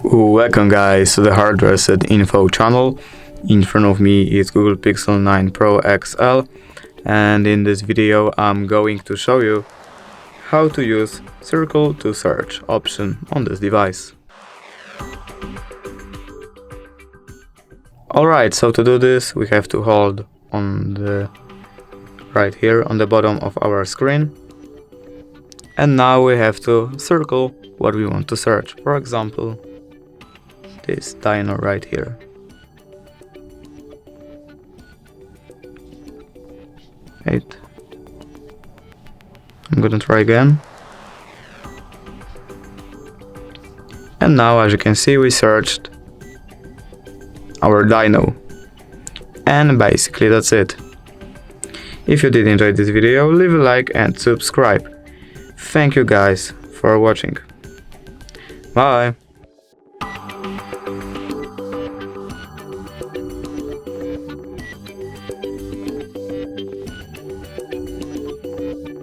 Welcome guys to the HardReset.Info channel. In front of me is Google Pixel 9 Pro XL, and in this video I'm going to show you how to use circle to search option on this device. Alright, so to do this we have to hold on the right here on the bottom of our screen, and now we have to circle what we want to search. For example, this dino right here. Wait. I'm gonna try again. And now, as you can see, we searched our dino. And basically that's it. If you did enjoy this video, leave a like and subscribe. Thank you guys for watching. Bye!